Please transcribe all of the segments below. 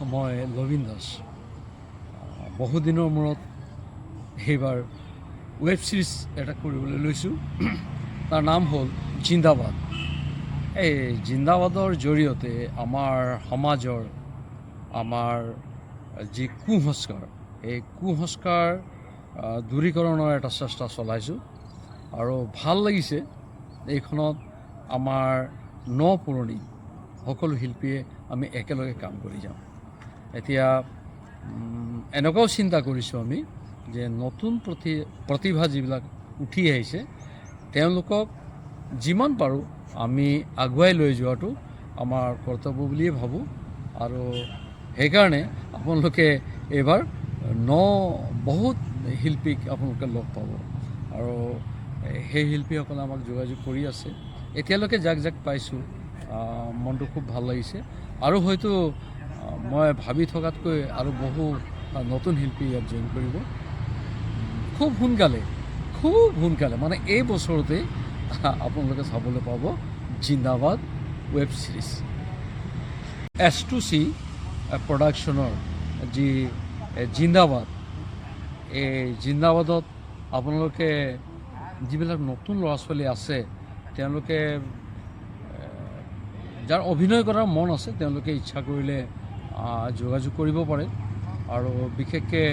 মই লবিন দাস বহুদিনৰ মূৰত এইবাৰ ৱেব ছিৰিজ এটা কৰিবলৈ লৈছোঁ। তাৰ নাম হ'ল জিন্দাবাদ। এই জিন্দাবাদৰ জৰিয়তে আমাৰ সমাজৰ আমাৰ যি কুসংস্কাৰ, এই কুসংস্কাৰ দূৰীকৰণৰ এটা চেষ্টা চলাইছোঁ আৰু ভাল লাগিছে। এইখনত আমাৰ পুৰণি সকলো শিল্পীয়ে আমি একেলগে কাম কৰি যাওঁ। এতিয়া এনেকুৱাও চিন্তা কৰিছোঁ আমি যে নতুন প্ৰতিভা যিবিলাক উঠি আহিছে তেওঁলোকক যিমান পাৰোঁ আমি আগুৱাই লৈ যোৱাটো আমাৰ কৰ্তব্য বুলিয়ে ভাবোঁ। আৰু সেইকাৰণে আপোনালোকে এইবাৰ বহুত শিল্পীক আপোনালোকে লগ পাব আৰু সেই শিল্পীসকলে আমাক যোগাযোগ কৰি আছে। এতিয়ালৈকে যাক যাক পাইছোঁ মনটো খুব ভাল লাগিছে আৰু হয়তো মই ভাবি থকাতকৈ আৰু বহু নতুন শিল্পী ইয়াত জইন কৰিব খুব সোনকালে মানে এই বছৰতে আপোনালোকে চাবলৈ পাব জিন্দাবাদ ৱেব ছিৰিজ। S2C প্ৰডাকশ্যনৰ যি জিন্দাবাদ, এই জিন্দাবাদত আপোনালোকে যিবিলাক নতুন ল'ৰা ছোৱালী আছে তেওঁলোকে যাৰ অভিনয় কৰাৰ মন আছে তেওঁলোকে ইচ্ছা কৰিলে যোগাযোগ কৰিব পাৰে। আৰু বিশেষকৈ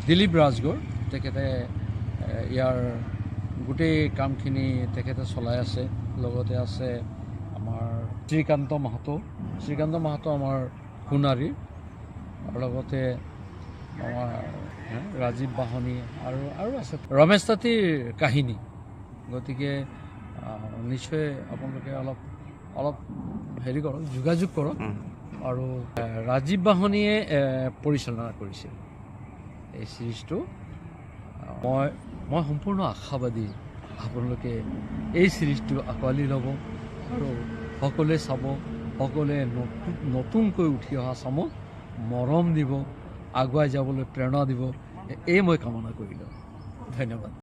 দিলীপ ৰাজগড় তেখেতে ইয়াৰ গোটেই কামখিনি তেখেতে চলাই আছে। লগতে আছে আমাৰ শ্ৰীকান্ত মাহাতো আমাৰ সোণাৰীৰ, আৰু লগতে আমাৰ ৰাজীৱ বাহনী আৰু আছে ৰমেশ তাঁতীৰ কাহিনী। গতিকে নিশ্চয় আপোনালোকে অলপ হেৰি কৰক, যোগাযোগ কৰক। আৰু ৰাজীৱ বাহনীয়ে পৰিচালনা কৰিছিল এই ছিৰিজটো। মই সম্পূৰ্ণ আশাবাদী আপোনালোকে এই ছিৰিজটো আঁকোৱালি ল'ব আৰু সকলোৱে চাব, সকলোৱে নতুনকৈ উঠি অহা চামক মৰম দিব, আগুৱাই যাবলৈ প্ৰেৰণা দিব, এই মই কামনা কৰিলোঁ। ধন্যবাদ।